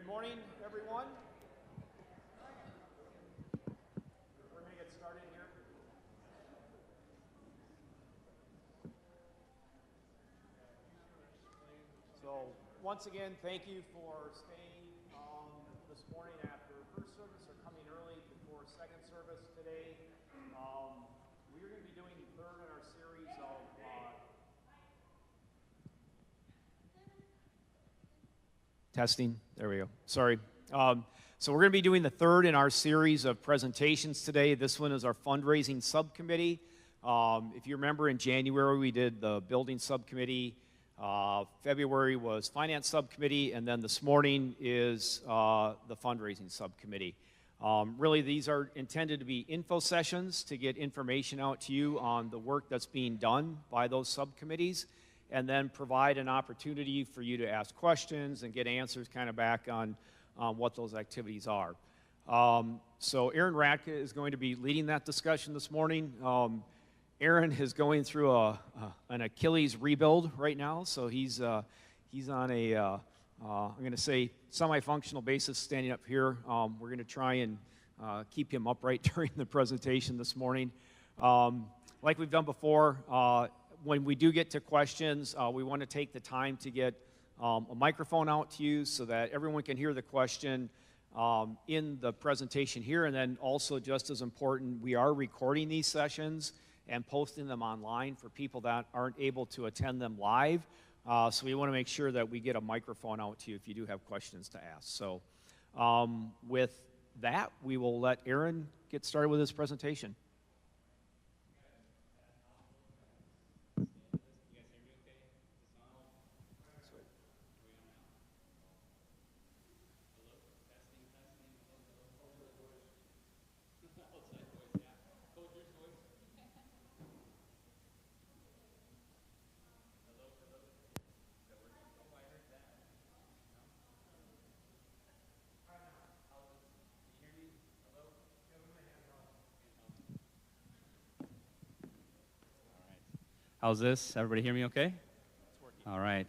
Good morning, everyone. We're going to get started here. So, once again, thank you for staying this morning after first service or coming early before second service today. We are going to be doing the third in our series of testing. There we go. Sorry. So we're going to be doing the third in our series of presentations today. This one is our fundraising subcommittee. If you remember, in January we did the building subcommittee. February was finance subcommittee, and then this morning is the fundraising subcommittee. Really, these are intended to be info sessions to get information out to you on the work that's being done by those subcommittees, and then provide an opportunity for you to ask questions and get answers kind of back on what those activities are. So Aaron Radke is going to be leading that discussion this morning. Aaron is going through an Achilles rebuild right now, so he's on a, I'm going to say, semi-functional basis standing up here. We're going to try and keep him upright during the presentation this morning. Like we've done before, when we do get to questions, we want to take the time to get a microphone out to you so that everyone can hear the question in the presentation here. And then also, just as important, we are recording these sessions and posting them online for people that aren't able to attend them live. So we want to make sure that we get a microphone out to you if you do have questions to ask. So with that, we will let Aaron get started with his presentation. How's this? Everybody hear me okay? All right.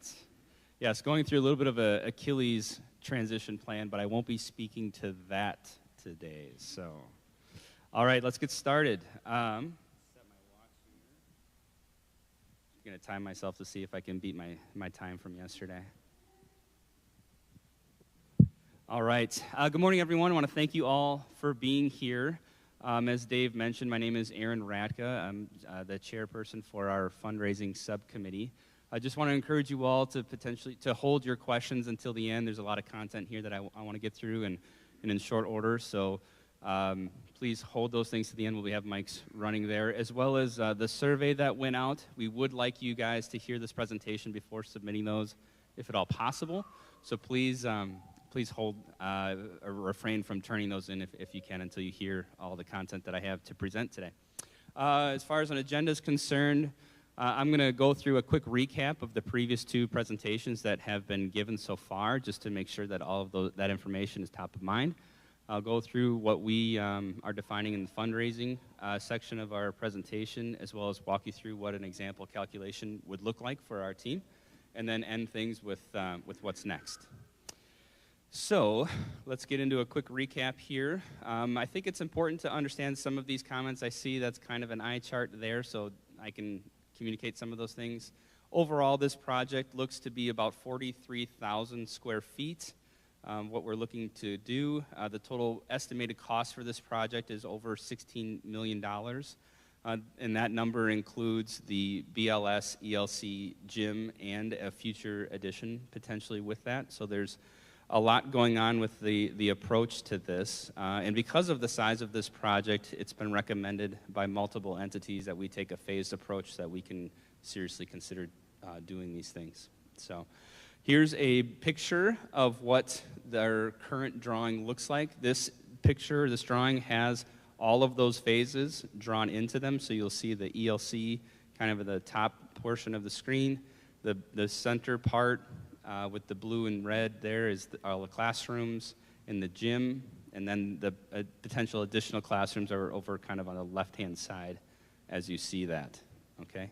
Yes, going through a little bit of a Achilles transition plan, but I won't be speaking to that today. So, all right, let's get started. Set my watch here. I'm going to time myself to see if I can beat my time from yesterday. All right. Good morning, everyone. I want to thank you all for being here. As Dave mentioned, my name is Aaron Radke. I'm the chairperson for our fundraising subcommittee. I just want to encourage you all to potentially hold your questions until the end. There's a lot of content here that I want to get through and in short order. So please hold those things to the end. We'll have mics running there, as well as the survey that went out. We would like you guys to hear this presentation before submitting those, if at all possible. So please hold or refrain from turning those in if you can until you hear all the content that I have to present today. As far as an agenda is concerned, I'm going to go through a quick recap of the previous two presentations that have been given so far, just to make sure that all of that information is top of mind. I'll go through what we are defining in the fundraising section of our presentation, as well as walk you through what an example calculation would look like for our team, and then end things with what's next. So let's get into a quick recap here. I think it's important to understand some of these comments. I see that's kind of an eye chart there, so I can communicate some of those things. Overall, this project looks to be about 43,000 square feet. What we're looking to do, the total estimated cost for this project is over $16 million. And that number includes the BLS, ELC, gym, and a future addition potentially with that. So there's a lot going on with the approach to this. And because of the size of this project, it's been recommended by multiple entities that we take a phased approach so that we can seriously consider doing these things. So here's a picture of what their current drawing looks like. This drawing has all of those phases drawn into them. So you'll see the ELC kind of at the top portion of the screen. The center part with the blue and red there is all the classrooms in the gym, and then the potential additional classrooms are over kind of on the left-hand side as you see that, okay?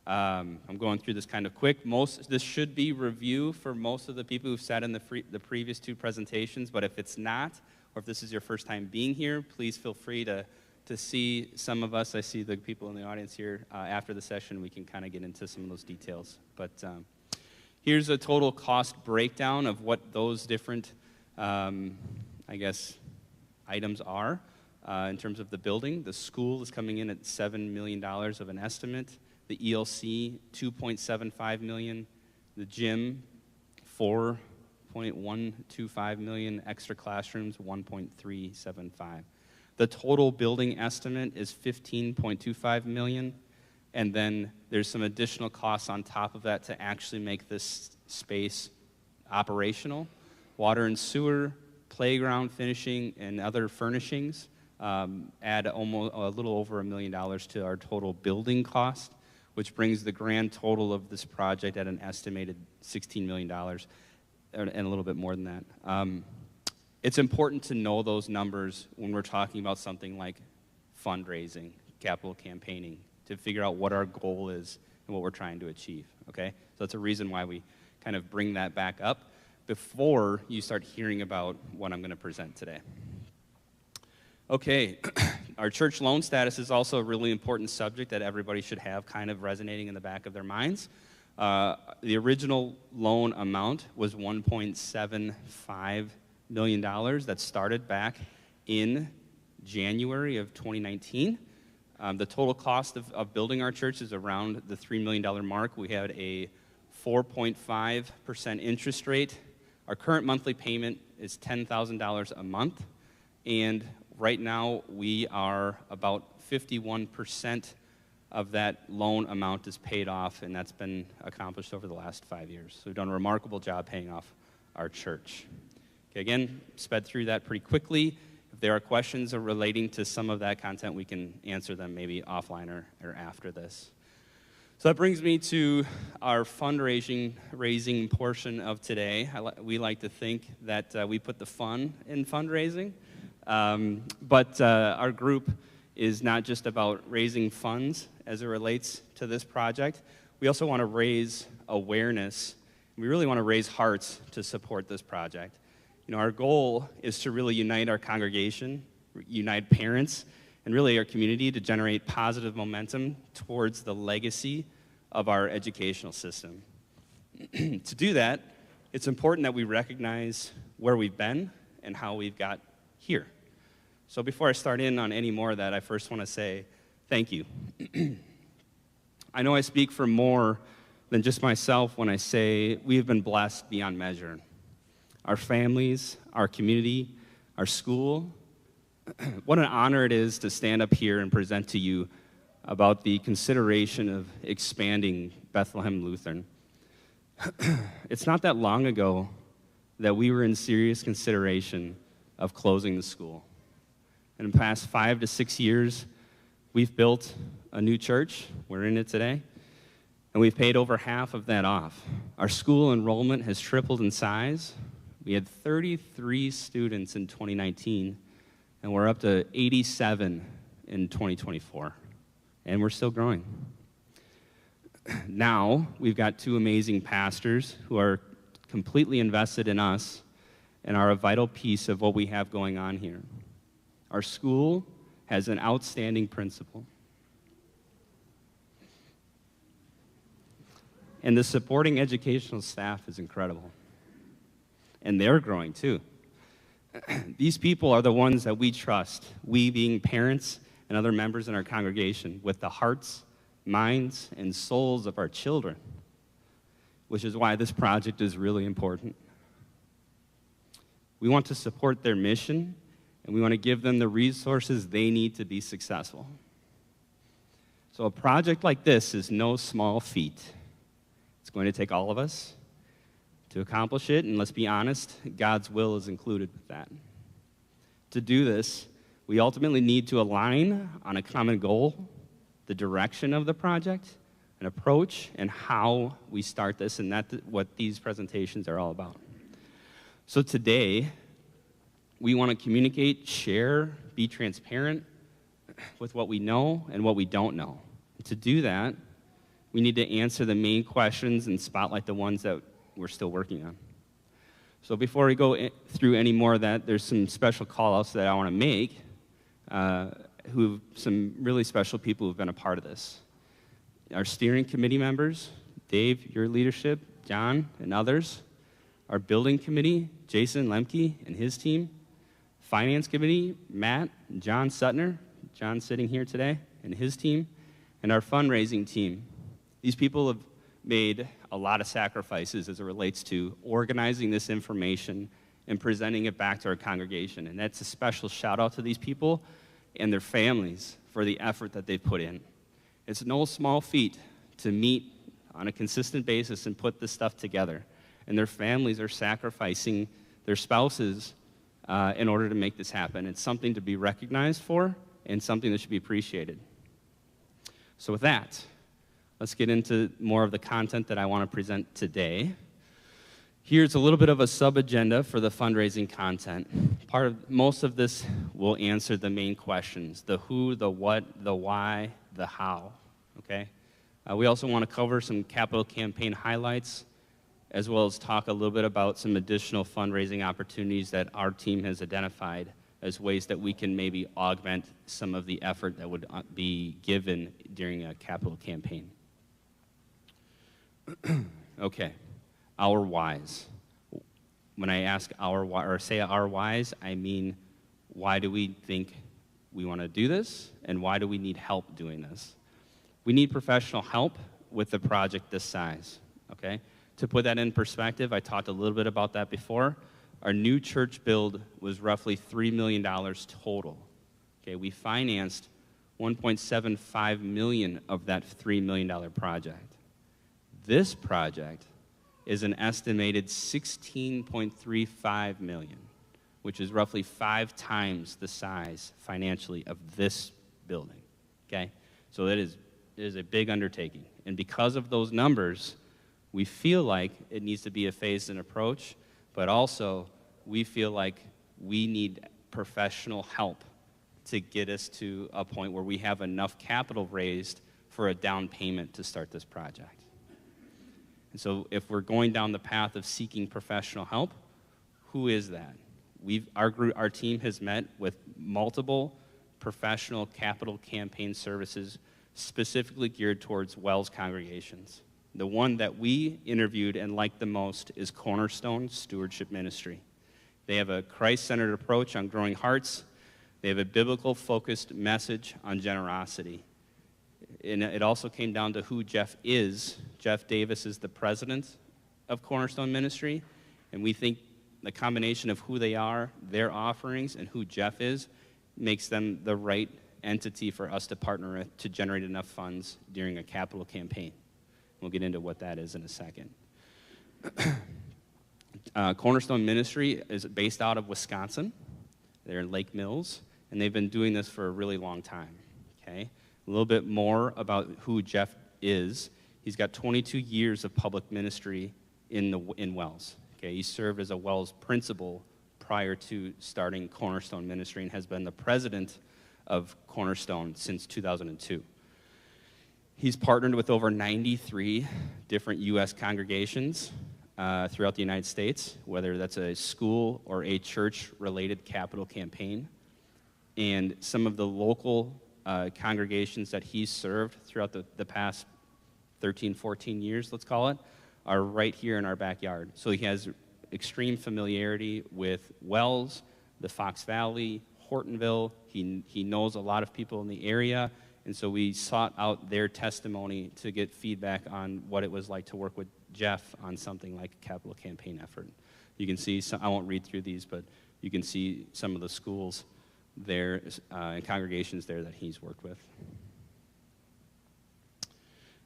I'm going through this kind of quick. This should be review for most of the people who've sat in the previous two presentations, but if it's not, or if this is your first time being here, please feel free to see some of us. I see the people in the audience here. After the session, we can kind of get into some of those details. But here's a total cost breakdown of what those different, items are in terms of the building. The school is coming in at $7 million of an estimate. The ELC, $2.75 million. The gym, $4.125 million. Extra classrooms, $1.375. The total building estimate is $15.25 million. And then there's some additional costs on top of that to actually make this space operational. Water and sewer, playground finishing, and other furnishings add almost a little over $1 million to our total building cost, which brings the grand total of this project at an estimated $16 million, and a little bit more than that. It's important to know those numbers when we're talking about something like fundraising, capital campaigning, to figure out what our goal is and what we're trying to achieve, okay? So that's a reason why we kind of bring that back up before you start hearing about what I'm going to present today. Okay, our church loan status is also a really important subject that everybody should have kind of resonating in the back of their minds. The original loan amount was $1.75 million that started back in January of 2019. The total cost of building our church is around the $3 million mark. We had a 4.5% interest rate. Our current monthly payment is $10,000 a month, and right now we are about 51% of that loan amount is paid off, and that's been accomplished over the last 5 years. So we've done a remarkable job paying off our church. Okay, again, sped through that pretty quickly. If there are questions relating to some of that content, we can answer them maybe offline or after this. So that brings me to our fundraising portion of today. We like to think that we put the fun in fundraising, but our group is not just about raising funds as it relates to this project. We also want to raise awareness. We really want to raise hearts to support this project. You know, our goal is to really unite our congregation, unite parents, and really our community to generate positive momentum towards the legacy of our educational system. To do that, it's important that we recognize where we've been and how we've got here. So before I start in on any more of that, I first want to say thank you. I know I speak for more than just myself when I say we have been blessed beyond measure. Our families, our community, our school. What an honor it is to stand up here and present to you about the consideration of expanding Bethlehem Lutheran. It's not that long ago that we were in serious consideration of closing the school. In the past 5 to 6 years, we've built a new church. We're in it today. And we've paid over half of that off. Our school enrollment has tripled in size. We had 33 students in 2019, and we're up to 87 in 2024. And we're still growing. Now, we've got 2 amazing pastors who are completely invested in us and are a vital piece of what we have going on here. Our school has an outstanding principal. And the supporting educational staff is incredible. And they're growing too. These people are the ones that we trust, we being parents and other members in our congregation, with the hearts, minds, and souls of our children, which is why this project is really important. We want to support their mission, and we want to give them the resources they need to be successful. So a project like this is no small feat. It's going to take all of us to accomplish it, and let's be honest, God's will is included with that. To do this, we ultimately need to align on a common goal, the direction of the project, an approach, and how we start this, and that's what these presentations are all about. So today, we want to communicate, share, be transparent with what we know and what we don't know. To do that, We need to answer the main questions and spotlight the ones that we're still working on. So before we go through any more of that, there's some special call-outs that I want to make, some really special people who've been a part of this. Our steering committee members, Dave, your leadership, John, and others. Our building committee, Jason Lemke and his team. Finance committee, Matt and John Suttner, John sitting here today, and his team. And our fundraising team. These people have made a lot of sacrifices as it relates to organizing this information and presenting it back to our congregation. And that's a special shout out to these people and their families for the effort that they've put in. It's no small feat to meet on a consistent basis and put this stuff together. And their families are sacrificing their spouses in order to make this happen. It's something to be recognized for and something that should be appreciated. So with that, let's get into more of the content that I want to present today. Here's a little bit of a sub-agenda for the fundraising content. Most of this will answer the main questions: the who, the what, the why, the how, okay? We also want to cover some capital campaign highlights, as well as talk a little bit about some additional fundraising opportunities that our team has identified as ways that we can maybe augment some of the effort that would be given during a capital campaign. Okay, our whys. When I ask our why, or say our whys, I mean, why do we think we want to do this, and why do we need help doing this? We need professional help with a project this size, okay? To put that in perspective, I talked a little bit about that before. Our new church build was roughly $3 million total. Okay, we financed $1.75 million of that $3 million project. This project is an estimated $16.35 million, which is roughly 5 times the size financially of this building. Okay, so it is a big undertaking, and because of those numbers, we feel like it needs to be a phased-in approach, but also we feel like we need professional help to get us to a point where we have enough capital raised for a down payment to start this project. And so if we're going down the path of seeking professional help, who is that? Our team has met with multiple professional capital campaign services specifically geared towards WELS congregations. The one that we interviewed and liked the most is Cornerstone Stewardship Ministry. They have a Christ-centered approach on growing hearts. They have a biblical-focused message on generosity. And it also came down to who Jeff is. Jeff Davis is the president of Cornerstone Ministry, and we think the combination of who they are, their offerings, and who Jeff is makes them the right entity for us to partner with to generate enough funds during a capital campaign. We'll get into what that is in a second. Cornerstone Ministry is based out of Wisconsin. They're in Lake Mills, and they've been doing this for a really long time. Okay, a little bit more about who Jeff is. He's got 22 years of public ministry in WELS. Okay, he served as a WELS principal prior to starting Cornerstone Ministry and has been the president of Cornerstone since 2002. He's partnered with over 93 different U.S. congregations throughout the United States, whether that's a school or a church-related capital campaign. And some of the local congregations that he's served throughout the past 13, 14 years, let's call it, are right here in our backyard. So he has extreme familiarity with WELS, the Fox Valley, Hortonville. He knows a lot of people in the area, and so we sought out their testimony to get feedback on what it was like to work with Jeff on something like a capital campaign effort. You can see, I won't read through these, but you can see some of the schools there and congregations there that he's worked with.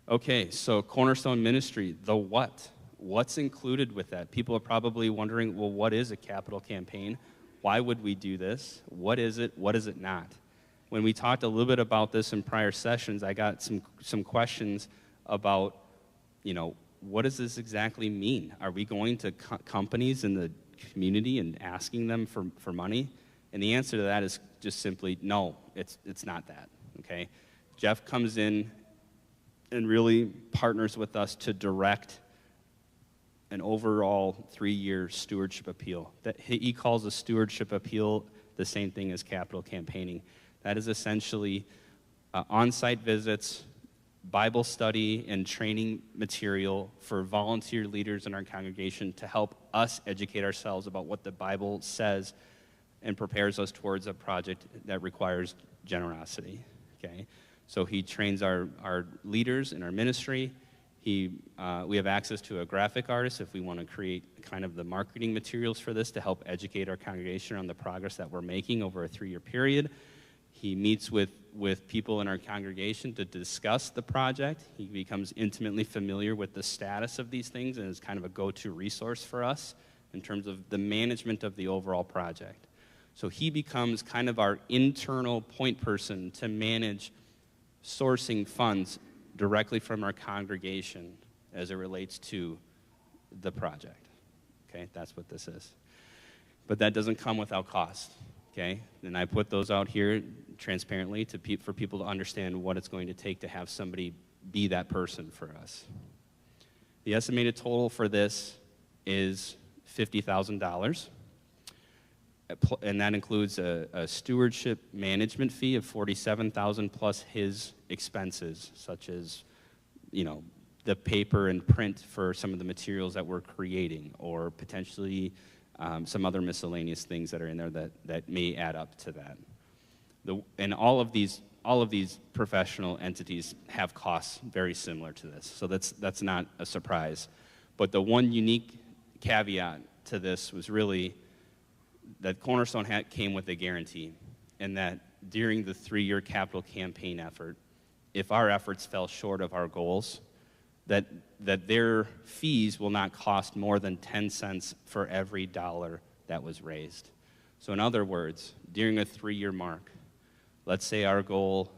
Okay, so Cornerstone Ministry, the what? What's included with that? People are probably wondering, well, what is a capital campaign? Why would we do this? What is it? What is it not? When we talked a little bit about this in prior sessions, I got some questions about, what does this exactly mean? Are we going to companies in the community and asking them for money? And the answer to that is just simply, no, it's not that, okay? Jeff comes in and really partners with us to direct an overall 3-year stewardship appeal. That he calls a stewardship appeal the same thing as capital campaigning. That is essentially on-site visits, Bible study, and training material for volunteer leaders in our congregation to help us educate ourselves about what the Bible says and prepares us towards a project that requires generosity. Okay? So he trains our leaders in our ministry. We have access to a graphic artist if we want to create kind of the marketing materials for this to help educate our congregation on the progress that we're making over a 3-year period. He meets with people in our congregation to discuss the project. He becomes intimately familiar with the status of these things and is kind of a go-to resource for us in terms of the management of the overall project. So he becomes kind of our internal point person to manage sourcing funds directly from our congregation as it relates to the project. Okay, that's what this is. But that doesn't come without cost. Okay, and I put those out here transparently for people to understand what it's going to take to have somebody be that person for us. The estimated total for this is $50,000, and that includes a stewardship management fee of $47,000 plus his expenses, such as, the paper and print for some of the materials that we're creating, or potentially some other miscellaneous things that are in there that may add up to that. And all of these professional entities have costs very similar to this, so that's not a surprise. But the one unique caveat to this was really that Cornerstone came with a guarantee, and that during the 3-year capital campaign effort, if our efforts fell short of our goals, that their fees will not cost more than 10 cents for every dollar that was raised. So in other words, during a 3-year mark, let's say our goal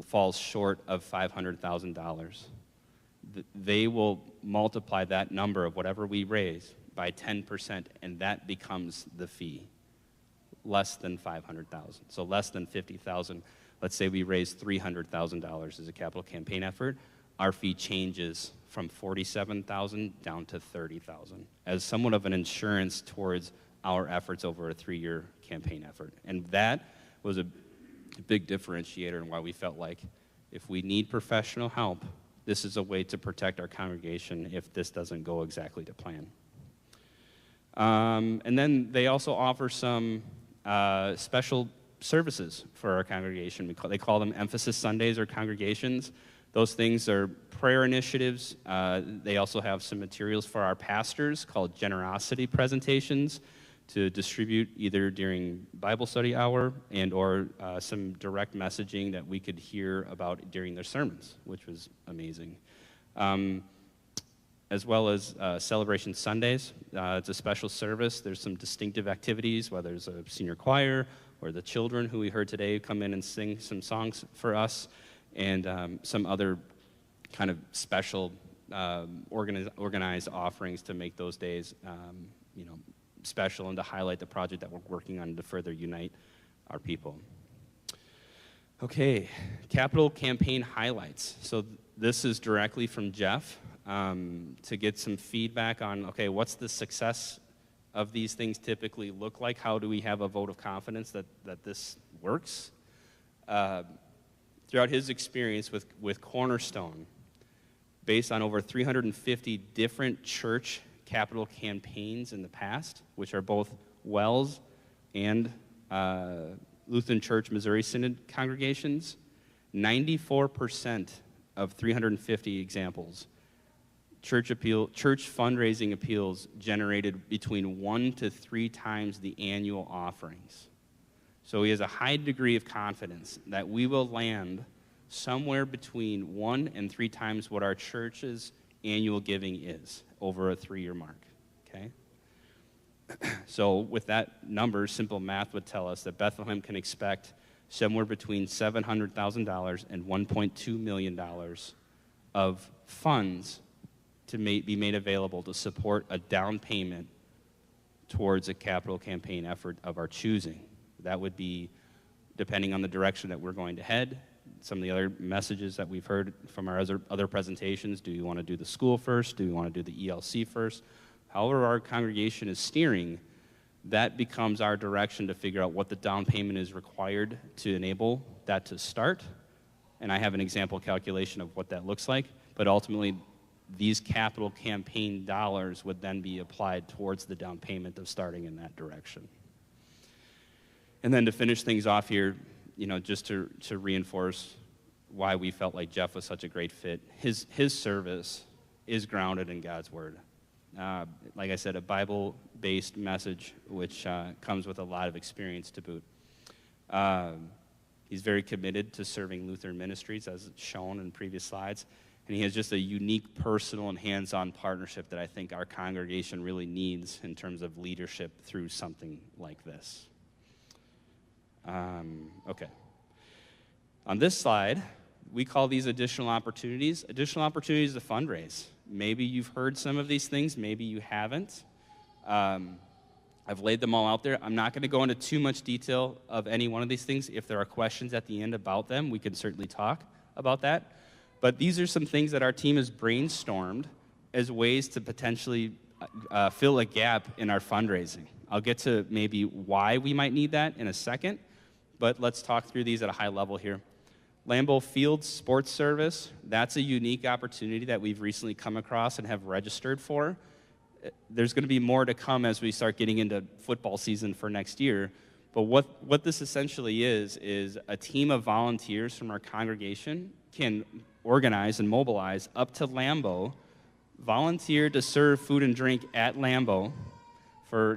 falls short of $500,000. They will multiply that number of whatever we raise by 10%, and that becomes the fee, less than $500,000. So less than $50,000. Let's say we raise $300,000 as a capital campaign effort. Our fee changes from $47,000 down to $30,000 as somewhat of an insurance towards our efforts over a 3-year campaign effort. And that was a big differentiator in why we felt like if we need professional help, this is a way to protect our congregation if this doesn't go exactly to plan. And then they also offer some special services for our congregation. They call them Emphasis Sundays or congregations. Those things are prayer initiatives. They also have some materials for our pastors called generosity presentations to distribute either during Bible study hour or some direct messaging that we could hear about during their sermons, which was amazing. As well as Celebration Sundays. It's a special service. There's some distinctive activities, whether it's a senior choir or the children who we heard today come in and sing some songs for us, and some other kind of special organized offerings to make those days special and to highlight the project that we're working on to further unite our people. Okay, capital campaign highlights. So this is directly from Jeff to get some feedback on, okay, what's the success of these things typically look like? How do we have a vote of confidence that this works? Throughout his experience with Cornerstone, based on over 350 different church capital campaigns in the past, which are both Wells and Lutheran Church Missouri Synod congregations, 94% of 350 examples, church fundraising appeals generated between 1 to 3 times the annual offerings. So he has a high degree of confidence that we will land somewhere between 1 and 3 times what our church's annual giving is over a 3-year mark, okay? So with that number, simple math would tell us that Bethlehem can expect somewhere between $700,000 and $1.2 million of funds to be made available to support a down payment towards a capital campaign effort of our choosing. That would be, depending on the direction that we're going to head, some of the other messages that we've heard from our other presentations. Do you want to do the school first? Do you want to do the ELC first? However our congregation is steering, that becomes our direction to figure out what the down payment is required to enable that to start. And I have an example calculation of what that looks like, but ultimately these capital campaign dollars would then be applied towards the down payment of starting in that direction. And then to finish things off here, just to reinforce why we felt like Jeff was such a great fit, his service is grounded in God's Word. Like I said, a Bible-based message, which comes with a lot of experience to boot. He's very committed to serving Lutheran ministries, as shown in previous slides, and he has just a unique personal and hands-on partnership that I think our congregation really needs in terms of leadership through something like this. Okay. On this slide, we call these additional opportunities to fundraise. Maybe you've heard some of these things, maybe you haven't. I've laid them all out there. I'm not going to go into too much detail of any one of these things. If there are questions at the end about them, we can certainly talk about that. But these are some things that our team has brainstormed as ways to potentially fill a gap in our fundraising. I'll get to maybe why we might need that in a second, but let's talk through these at a high level here. Lambeau Field Sports Service, that's a unique opportunity that we've recently come across and have registered for. There's going to be more to come as we start getting into football season for next year. But what this essentially is a team of volunteers from our congregation can organize and mobilize up to Lambeau, volunteer to serve food and drink at Lambeau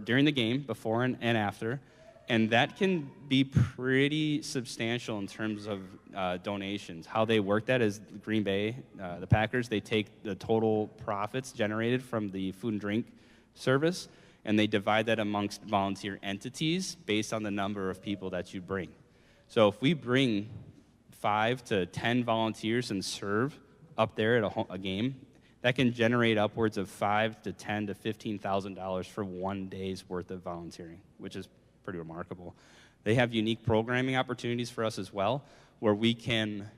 during the game, before and after. And that can be pretty substantial in terms of donations. How they work that is Green Bay, the Packers, they take the total profits generated from the food and drink service, and they divide that amongst volunteer entities based on the number of people that you bring. So if we bring 5 to 10 volunteers and serve up there at a game, that can generate upwards of $5,000 to $10,000 to $15,000 for one day's worth of volunteering, which is pretty remarkable. They have unique programming opportunities for us as well, where we can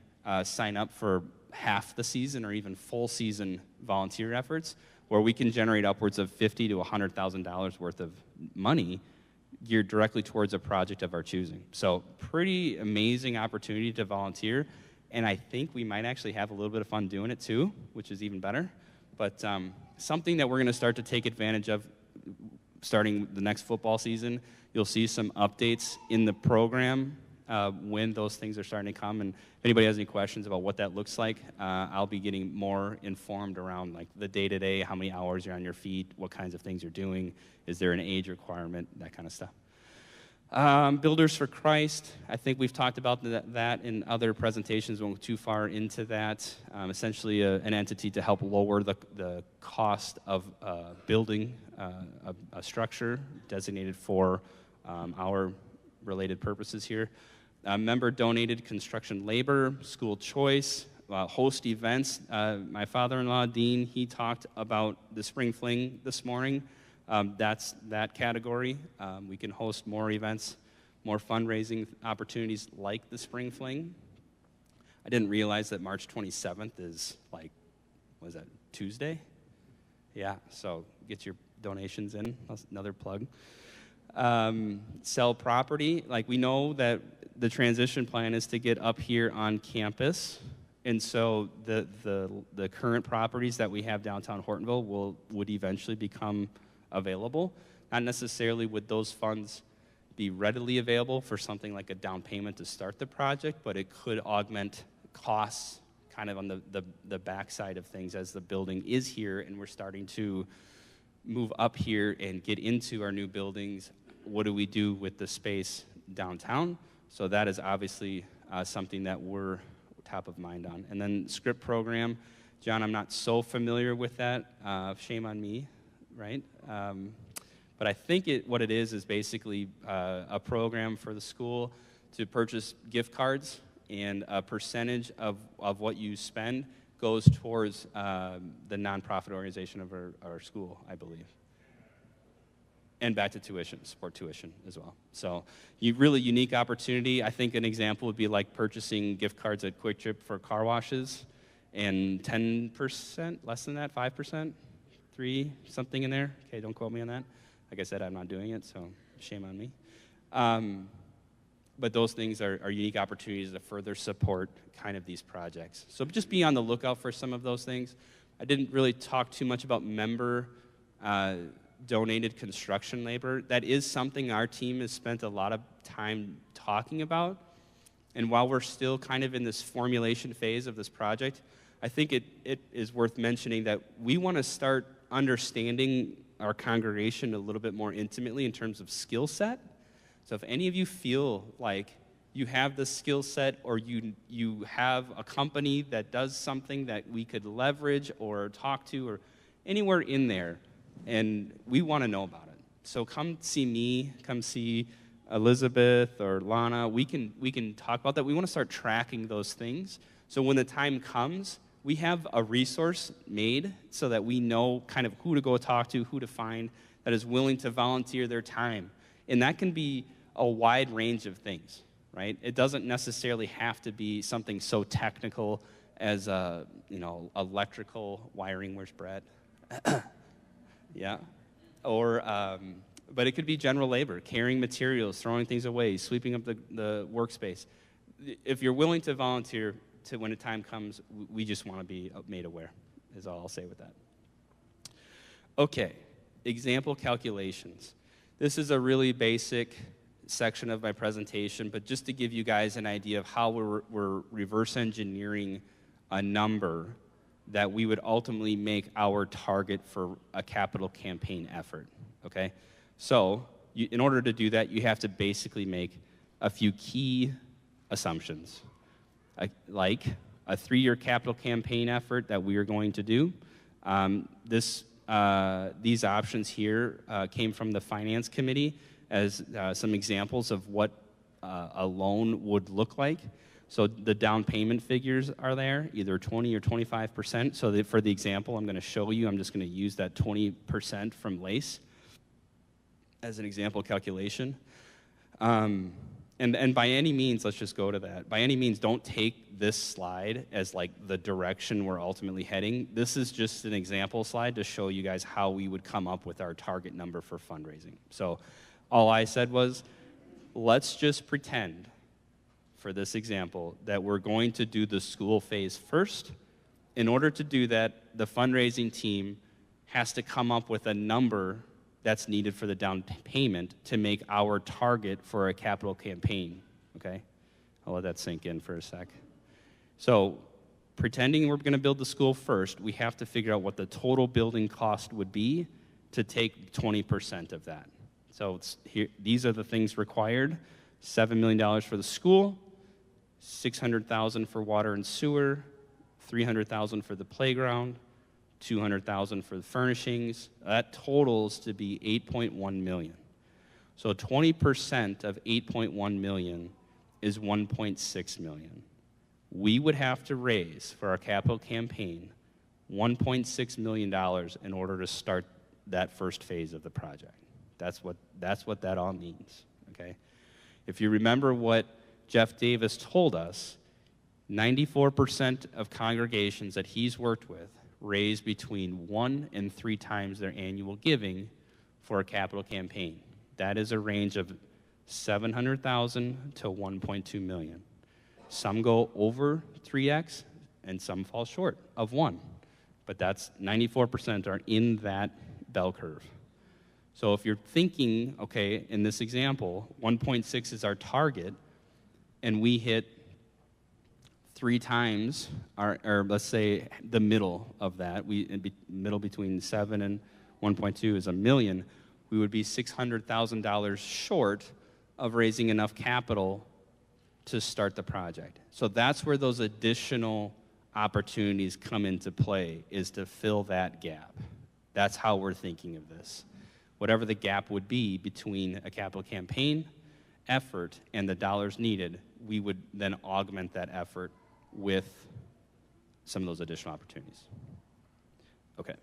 sign up for half the season or even full season volunteer efforts, where we can generate upwards of $50,000 to $100,000 worth of money geared directly towards a project of our choosing. So pretty amazing opportunity to volunteer, and I think we might actually have a little bit of fun doing it too, which is even better. But something that we're going to start to take advantage of starting the next football season. You'll see some updates in the program when those things are starting to come. And if anybody has any questions about what that looks like, I'll be getting more informed around like the day-to-day, how many hours you're on your feet, what kinds of things you're doing, is there an age requirement, that kind of stuff. Builders for Christ, I think we've talked about that in other presentations. Won't go too far into that. Essentially an entity to help lower the cost of building a structure designated for our related purposes here. Member-donated construction labor, school choice, host events. My father-in-law, Dean, he talked about the Spring Fling this morning. That's that category. We can host more events, more fundraising opportunities like the Spring Fling. I didn't realize that March 27th is like, was that Tuesday? Yeah, so get your donations in. That's another plug. Sell property. Like, we know that the transition plan is to get up here on campus. And so the current properties that we have downtown Hortonville would eventually become available. Not necessarily would those funds be readily available for something like a down payment to start the project, but it could augment costs kind of on the backside of things as the building is here and we're starting to move up here and get into our new buildings. What do we do with the space downtown? So that is obviously something that we're top of mind on. And then script program. John, I'm not so familiar with that. Shame on me, right? But I think what it is basically a program for the school to purchase gift cards, and a percentage of what you spend goes towards the nonprofit organization of our school, I believe. and back to tuition, support tuition as well. So really unique opportunity. I think an example would be like purchasing gift cards at Quick Trip for car washes, and 10%, less than that, 5%, 3, something in there. Okay, don't quote me on that. Like I said, I'm not doing it, so shame on me. But those things are unique opportunities to further support kind of these projects. So just be on the lookout for some of those things. I didn't really talk too much about member donated construction labor. That is something our team has spent a lot of time talking about. And while we're still kind of in this formulation phase of this project, I think it is worth mentioning that we want to start understanding our congregation a little bit more intimately in terms of skill set. So if any of you feel like you have the skill set, or you have a company that does something that we could leverage or talk to, or anywhere in there, and we want to know about it. So come see me, come see Elizabeth or Lana. We can talk about that. We want to start tracking those things. So when the time comes, we have a resource made so that we know kind of who to go talk to, who to find that is willing to volunteer their time. And that can be a wide range of things, right? It doesn't necessarily have to be something so technical as electrical wiring. Where's Brett? Yeah. Or, but it could be general labor, carrying materials, throwing things away, sweeping up the workspace. If you're willing to volunteer when the time comes, we just want to be made aware, is all I'll say with that. Okay, example calculations. This is a really basic section of my presentation, but just to give you guys an idea of how we're reverse engineering a number that we would ultimately make our target for a capital campaign effort, okay? So in order to do that, you have to basically make a few key assumptions, like a 3-year capital campaign effort that we are going to do. These options here came from the Finance Committee as some examples of what a loan would look like. So the down payment figures are there, either 20 or 25%. So for the example I'm going to show you, I'm just going to use that 20% from LACE as an example calculation. And by any means, let's just go to that. By any means, don't take this slide as like the direction we're ultimately heading. This is just an example slide to show you guys how we would come up with our target number for fundraising. So all I said was, let's just pretend for this example that we're going to do the school phase first. In order to do that, the fundraising team has to come up with a number that's needed for the down payment to make our target for a capital campaign, okay? I'll let that sink in for a sec. So pretending we're going to build the school first, we have to figure out what the total building cost would be to take 20% of that. So these are the things required: $7 million for the school, $600,000 for water and sewer, $300,000 for the playground, $200,000 for the furnishings. That totals to be $8.1 million. So 20% of $8.1 million is $1.6 million. We would have to raise for our capital campaign $1.6 million in order to start that first phase of the project. That's what that all means, okay? If you remember what Jeff Davis told us, 94% of congregations that he's worked with raise between 1 and 3 times their annual giving for a capital campaign. That is a range of $700,000 to $1.2 million. Some go over 3x, and some fall short of 1. But that's 94% are in that bell curve. So if you're thinking, okay, in this example, 1.6 is our target, and we hit 3 times, or let's say the middle of that, middle between 7 and 1.2 is $1 million, we would be $600,000 short of raising enough capital to start the project. So that's where those additional opportunities come into play, is to fill that gap. That's how we're thinking of this. Whatever the gap would be between a capital campaign effort and the dollars needed, we would then augment that effort with some of those additional opportunities. Okay.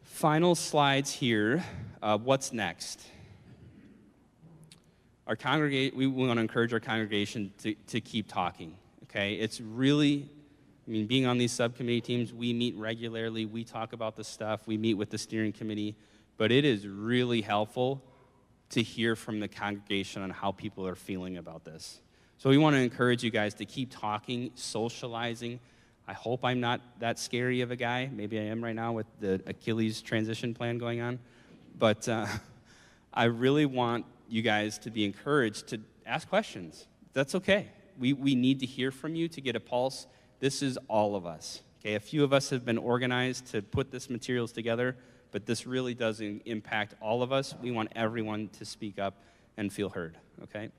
Final slides here. What's next? We want to encourage our congregation to keep talking, okay? It's really, being on these subcommittee teams, we meet regularly, we talk about the stuff, we meet with the steering committee, but it is really helpful to hear from the congregation on how people are feeling about this. So we want to encourage you guys to keep talking, socializing. I hope I'm not that scary of a guy. Maybe I am right now with the Achilles transition plan going on. But I really want you guys to be encouraged to ask questions. That's okay. We need to hear from you to get a pulse. This is all of us. Okay, a few of us have been organized to put this materials together, but this really does impact all of us. We want everyone to speak up and feel heard, okay?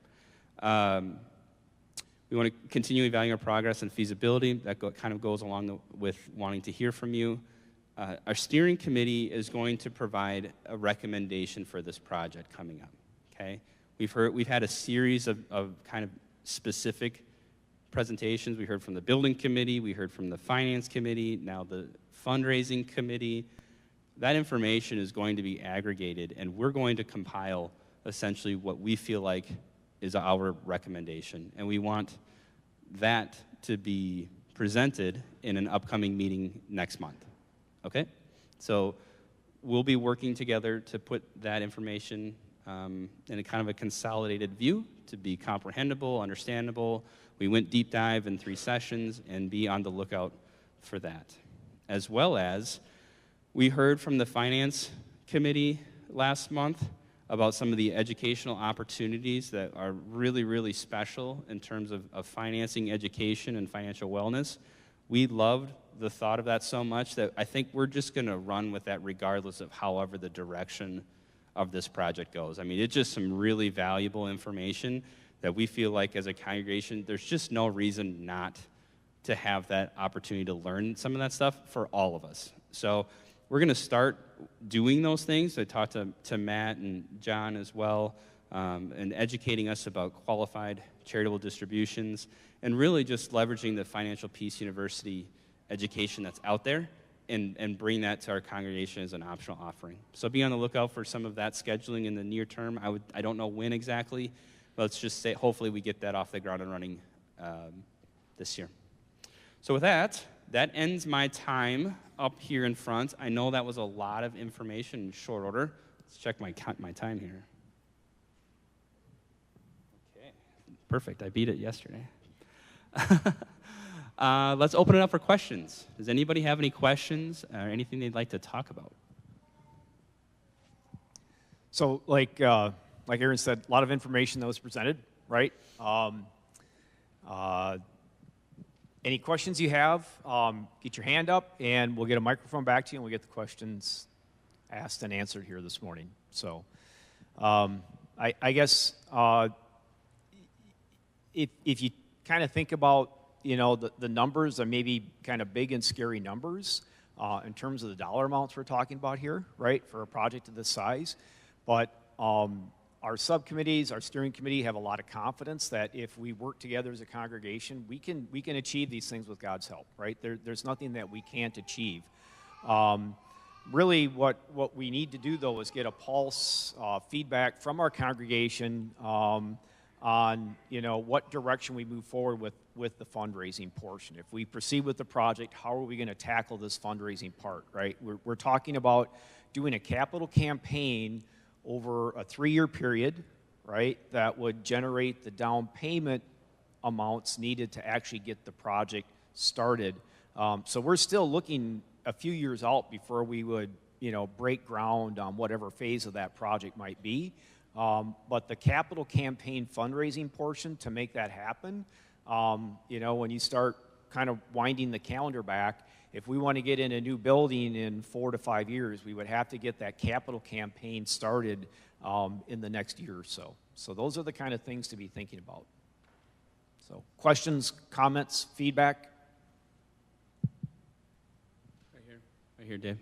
We want to continue evaluating our progress and feasibility. That kind of goes along with wanting to hear from you. Our steering committee is going to provide a recommendation for this project coming up, okay? We've had a series of kind of specific presentations. We heard from the building committee, we heard from the finance committee, now the fundraising committee. That information is going to be aggregated, and we're going to compile essentially what we feel like is our recommendation. And we want that to be presented in an upcoming meeting next month, okay? So we'll be working together to put that information in a kind of a consolidated view to be comprehensible, understandable. We went deep dive in 3 sessions, and be on the lookout for that. As well as, we heard from the finance committee last month about some of the educational opportunities that are really, really special in terms of financing education and financial wellness. We loved the thought of that so much that I think we're just going to run with that regardless of however the direction of this project goes. It's just some really valuable information that we feel like as a congregation, there's just no reason not to have that opportunity to learn some of that stuff for all of us. So we're going to start doing those things. I talked to Matt and John as well, and educating us about qualified charitable distributions, and really just leveraging the Financial Peace University education that's out there and bring that to our congregation as an optional offering. So be on the lookout for some of that scheduling in the near term. I don't know when exactly, but let's just say hopefully we get that off the ground and running this year. So with that ends my time up here in front. I know that was a lot of information in short order. Let's check my time here. Okay, perfect. I beat it yesterday. Let's open it up for questions. Does anybody have any questions or anything they'd like to talk about? So, like Aaron said, a lot of information that was presented, right? Any questions you have, get your hand up, and we'll get a microphone back to you, and we'll get the questions asked and answered here this morning. So, I guess if you kind of think about, the numbers are maybe kind of big and scary numbers in terms of the dollar amounts we're talking about here, right, for a project of this size. But our subcommittees, our steering committee have a lot of confidence that if we work together as a congregation, we can achieve these things with God's help, right? There's nothing that we can't achieve. Really, what we need to do, though, is get a pulse feedback from our congregation on, what direction we move forward with the fundraising portion. If we proceed with the project, how are we going to tackle this fundraising part, right? We're talking about doing a capital campaign over a 3-year period, right, that would generate the down payment amounts needed to actually get the project started. So we're still looking a few years out before we would, break ground on whatever phase of that project might be. But the capital campaign fundraising portion to make that happen, when you start kind of winding the calendar back, if we want to get in a new building in 4 to 5 years, we would have to get that capital campaign started in the next year or so. So those are the kind of things to be thinking about. So questions, comments, feedback? Right here, Dave.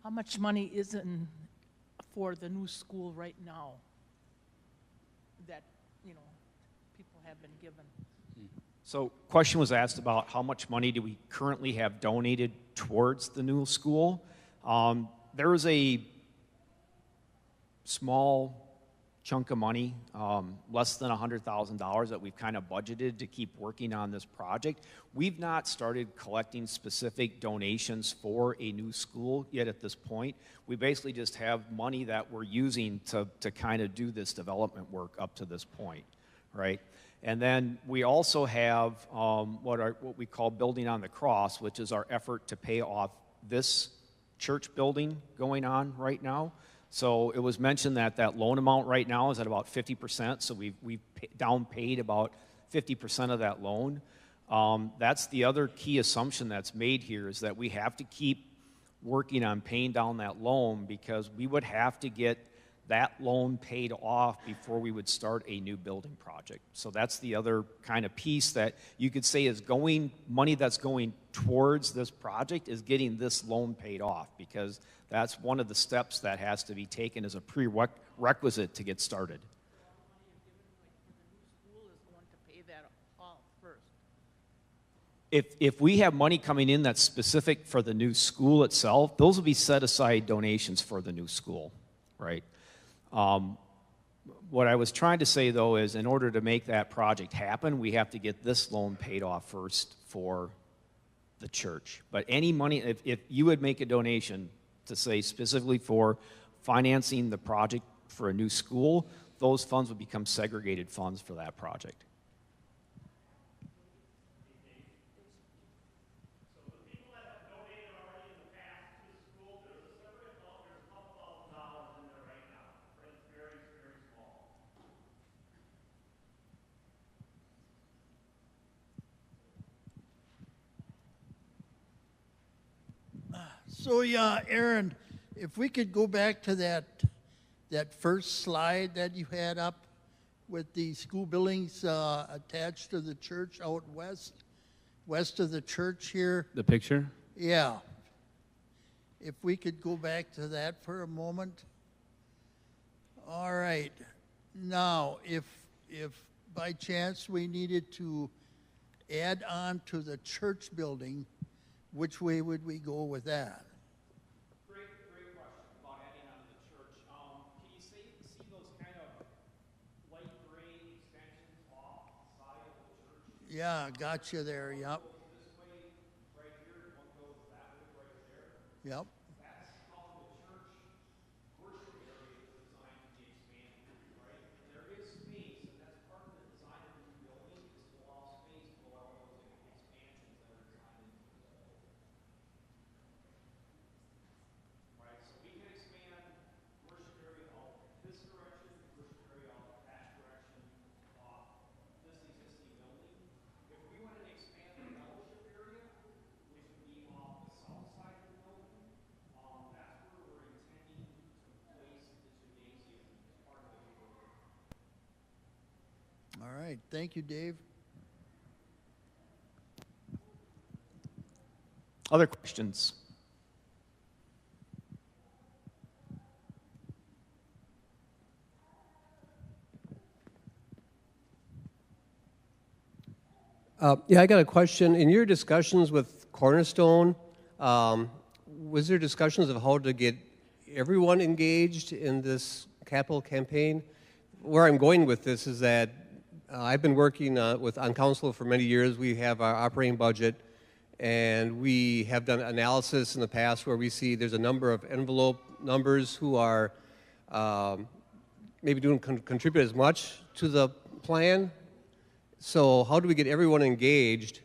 How much money is in for the new school right now that, people have been given? So question was asked about how much money do we currently have donated towards the new school. There is a small chunk of money, less than $100,000 that we've kind of budgeted to keep working on this project. We've not started collecting specific donations for a new school yet at this point. We basically just have money that we're using to kind of do this development work up to this point, right? And then we also have what we call Building on the Cross, which is our effort to pay off this church building going on right now. So it was mentioned that that loan amount right now is at about 50%, so we've down paid about 50% of that loan. That's the other key assumption that's made here, is that we have to keep working on paying down that loan, because we would have to get that loan paid off before we would start a new building project. So that's the other kind of piece that you could say is money that's going towards this project is getting this loan paid off, because that's one of the steps that has to be taken as a prerequisite to get started. If we have money coming in that's specific for the new school itself, those will be set aside donations for the new school, right? What I was trying to say, though, is in order to make that project happen, we have to get this loan paid off first for the church. But any money, if you would make a donation to say specifically for financing the project for a new school, those funds would become segregated funds for that project. So yeah, Aaron, if we could go back to that first slide that you had up with the school buildings attached to the church out west of the church here. The picture? Yeah. If we could go back to that for a moment. All right. Now, if by chance we needed to add on to the church building, which way would we go with that? Great question about adding on to the church. Can you see those kind of light gray extensions off the side of the church? Yeah, gotcha there, yep. One goes this way right here, one goes that way right there. Yep. That's how the church worship area is designed to be expanded, right? And there is space, and that's part of the design of the new building, is to allow space for all those expansions that are designed into the building. Right, so we can expand worship area out this direction, worship area out that direction, off this existing building. If we wanted to expand the fellowship area, which would be off the south side of the building, that's where we're intending to place the gymnasium as part of the new building. All right, thank you, Dave. Other questions? Yeah, I got a question. In your discussions with Cornerstone, was there discussions of how to get everyone engaged in this capital campaign? Where I'm going with this is that I've been working on council for many years. We have our operating budget, and we have done analysis in the past where we see there's a number of envelope numbers who are maybe contribute as much to the plan. So how do we get everyone engaged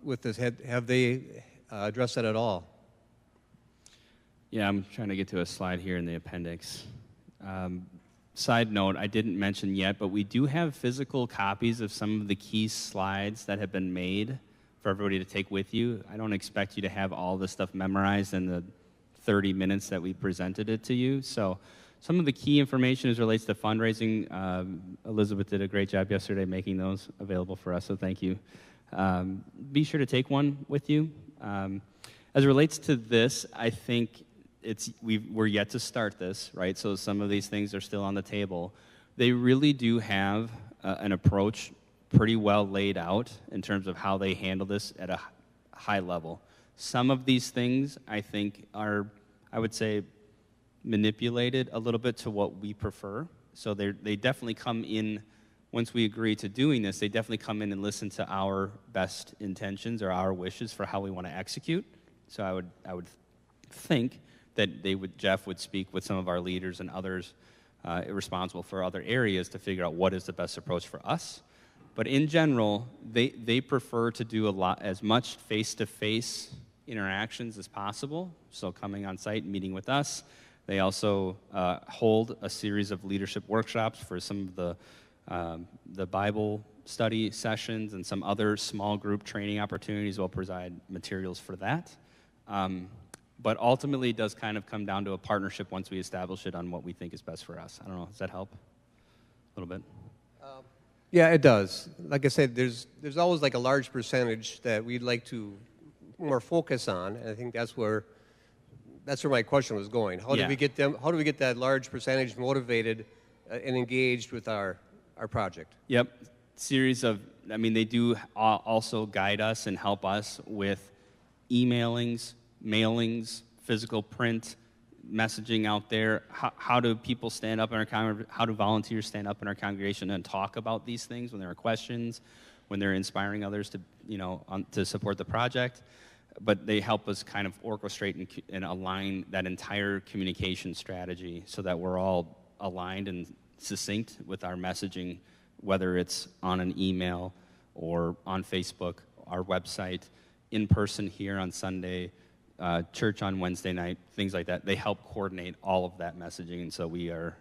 with this? Have they addressed that at all? Yeah, I'm trying to get to a slide here in the appendix. Side note, I didn't mention yet, but we do have physical copies of some of the key slides that have been made for everybody to take with you. I don't expect you to have all this stuff memorized in the 30 minutes that we presented it to you. So some of the key information as relates to fundraising, Elizabeth did a great job yesterday making those available for us, so thank you. Be sure to take one with you. As it relates to this, I think we're yet to start this, right? So some of these things are still on the table. They really do have an approach pretty well laid out in terms of how they handle this at a high level. Some of these things, I think, are, I would say, manipulated a little bit to what we prefer. So they definitely come in, once we agree to doing this, they definitely come in and listen to our best intentions or our wishes for how we want to execute. So I would think that Jeff would speak with some of our leaders and others responsible for other areas to figure out what is the best approach for us. But in general, they prefer to do as much face-to-face interactions as possible. So coming on site and meeting with us. They also hold a series of leadership workshops for some of the Bible study sessions and some other small group training opportunities. Will provide materials for that. But ultimately, it does kind of come down to a partnership once we establish it on what we think is best for us. I don't know, does that help a little bit? Yeah, it does. Like I said, there's always like a large percentage that we'd like to more focus on, and I think that's where my question was going. How do we get them? How do we get that large percentage motivated and engaged with our project? Yep, series of. I mean, they do also guide us and help us with emailings, mailings, physical print, messaging out there. How do people stand up in our how do volunteers stand up in our congregation and talk about these things when there are questions, when they're inspiring others to to support the project? But they help us kind of orchestrate and align that entire communication strategy so that we're all aligned and succinct with our messaging, whether it's on an email or on Facebook, our website, in person here on Sunday, church on Wednesday night, things like that. They help coordinate all of that messaging, and so we are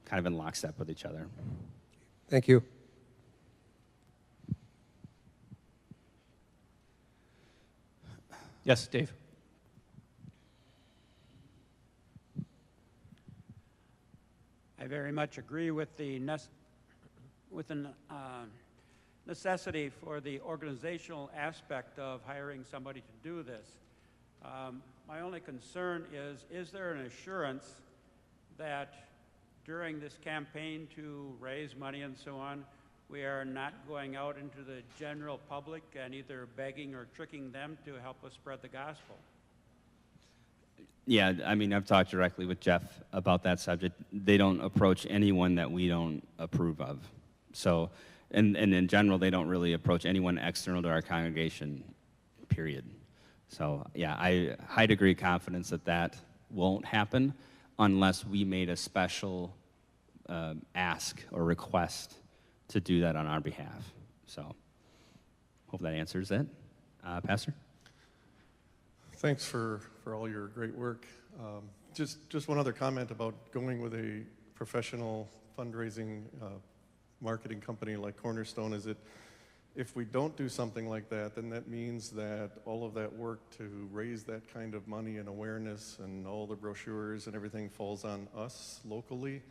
kind of in lockstep with each other. Thank you. Yes, Dave. I very much agree with the necessity for the organizational aspect of hiring somebody to do this. My only concern is there an assurance that during this campaign to raise money and so on, we are not going out into the general public and either begging or tricking them to help us spread the gospel? Yeah, I mean, I've talked directly with Jeff about that subject. They don't approach anyone that we don't approve of. So, and in general, they don't really approach anyone external to our congregation, period. So, yeah, I high degree of confidence that won't happen unless we made a special ask or request to do that on our behalf. So, hope that answers it. Pastor? Thanks for all your great work. Just one other comment about going with a professional fundraising marketing company like Cornerstone is if we don't do something like that, then that means that all of that work to raise that kind of money and awareness and all the brochures and everything falls on us locally,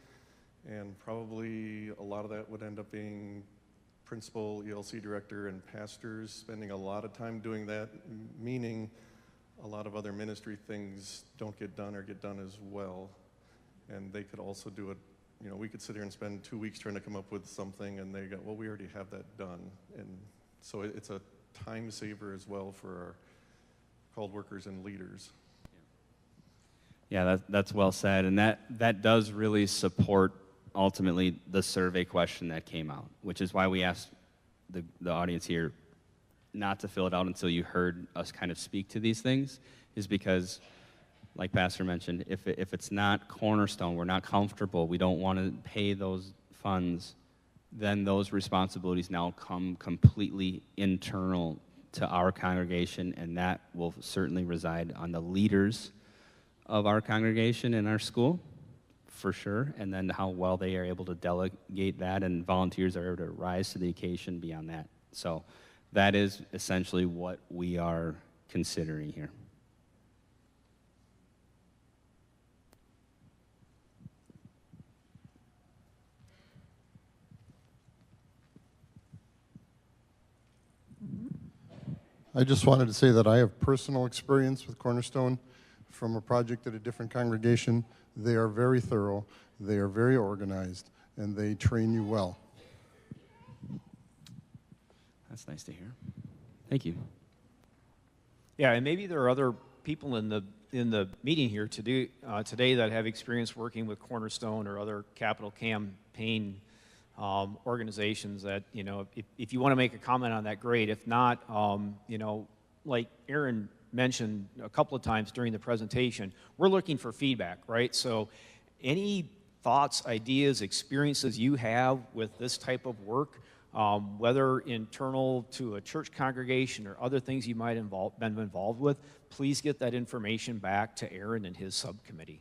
and probably a lot of that would end up being principal, ELC director, and pastors spending a lot of time doing that, meaning a lot of other ministry things don't get done or get done as well. And they could also do it, we could sit here and spend 2 weeks trying to come up with something, and they go, well, we already have that done. And so it's a time saver as well for our called workers and leaders. Yeah, that's well said. And that does really support, ultimately, the survey question that came out, which is why we asked the audience here not to fill it out until you heard us kind of speak to these things, is because, like Pastor mentioned, if it's not Cornerstone, we're not comfortable, we don't want to pay those funds, then those responsibilities now come completely internal to our congregation, and that will certainly reside on the leaders of our congregation and our school, for sure, and then how well they are able to delegate that, and volunteers are able to rise to the occasion beyond that. So that is essentially what we are considering here. I just wanted to say that I have personal experience with Cornerstone from a project at a different congregation. They are very thorough, they are very organized, and they train you well. That's nice to hear. Thank you. Yeah, and maybe there are other people in the meeting here today that have experience working with Cornerstone or other capital campaign organizations that, you know, if you want to make a comment on that, great. If not, you know, like Aaron mentioned a couple of times during the presentation, we're looking for feedback, right? So any thoughts, ideas, experiences you have with this type of work, whether internal to a church congregation or other things you might been involved with, please get that information back to Aaron and his subcommittee.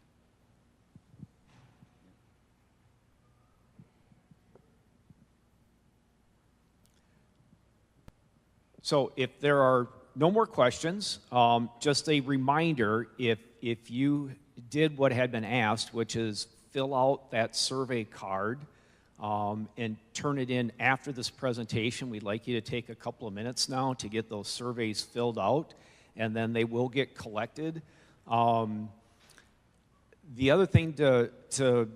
So if there are no more questions, just a reminder, if you did what had been asked, which is fill out that survey card and turn it in after this presentation. We'd like you to take a couple of minutes now to get those surveys filled out, and then they will get collected. The other thing to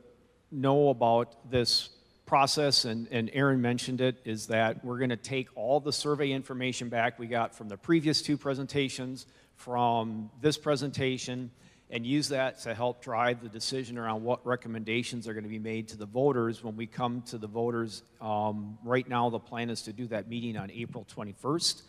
know about this process, and Aaron mentioned it, is that we're going to take all the survey information back we got from the previous two presentations, from this presentation, and use that to help drive the decision around what recommendations are going to be made to the voters when we come to the voters. Right now, the plan is to do that meeting on April 21st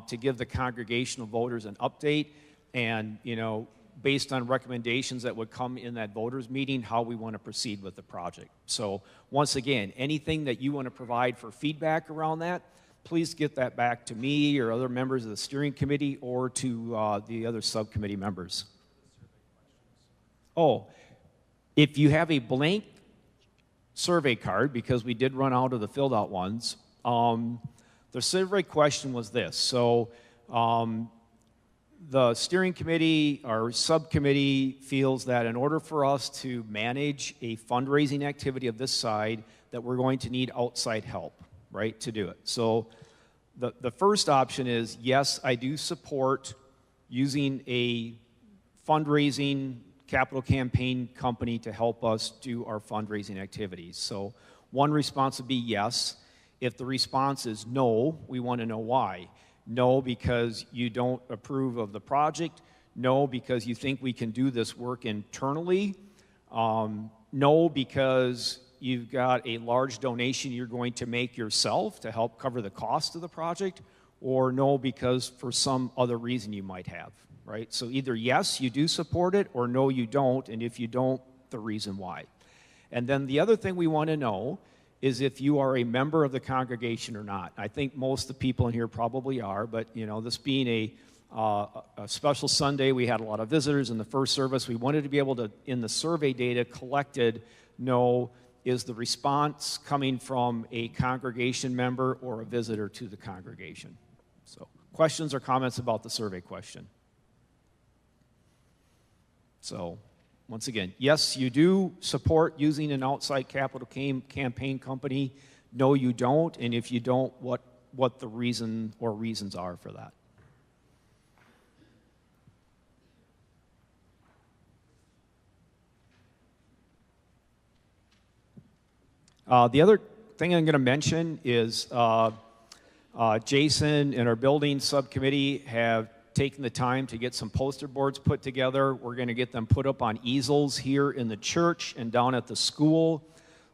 to give the congregational voters an update and, you know, based on recommendations that would come in that voters meeting, how we want to proceed with the project. So once again, anything that you want to provide for feedback around that, please get that back to me or other members of the steering committee or to the other subcommittee members. Oh, if you have a blank survey card, because we did run out of the filled out ones, the survey question was this. So the steering committee or subcommittee feels that in order for us to manage a fundraising activity of this side, that we're going to need outside help, right, to do it. So the first option is, yes, I do support using a fundraising capital campaign company to help us do our fundraising activities. So one response would be yes. If the response is no, we want to know why. No, because you don't approve of the project. No, because you think we can do this work internally. No, because you've got a large donation you're going to make yourself to help cover the cost of the project. Or no, because for some other reason you might have, right? So either yes, you do support it, or no, you don't, and if you don't, the reason why. And then the other thing we want to know is if you are a member of the congregation or not. I think most of the people in here probably are, but you know, this being a special Sunday, we had a lot of visitors in the first service. We wanted to be able to, in the survey data collected, know is the response coming from a congregation member or a visitor to the congregation. So questions or comments about the survey question? So once again, yes, you do support using an outside capital campaign company. No, you don't. And if you don't, what the reason or reasons are for that. The other thing I'm going to mention is Jason and our building subcommittee have taken the time to get some poster boards put together. We're going to get them put up on easels here in the church and down at the school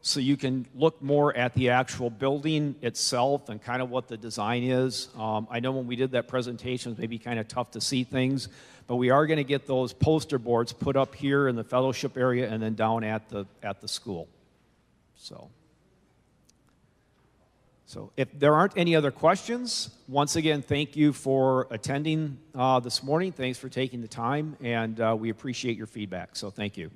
so you can look more at the actual building itself and kind of what the design is. I know when we did that presentation, it was maybe kind of tough to see things, but we are going to get those poster boards put up here in the fellowship area and then down at the school. So if there aren't any other questions, once again, thank you for attending this morning. Thanks for taking the time, and we appreciate your feedback. So thank you.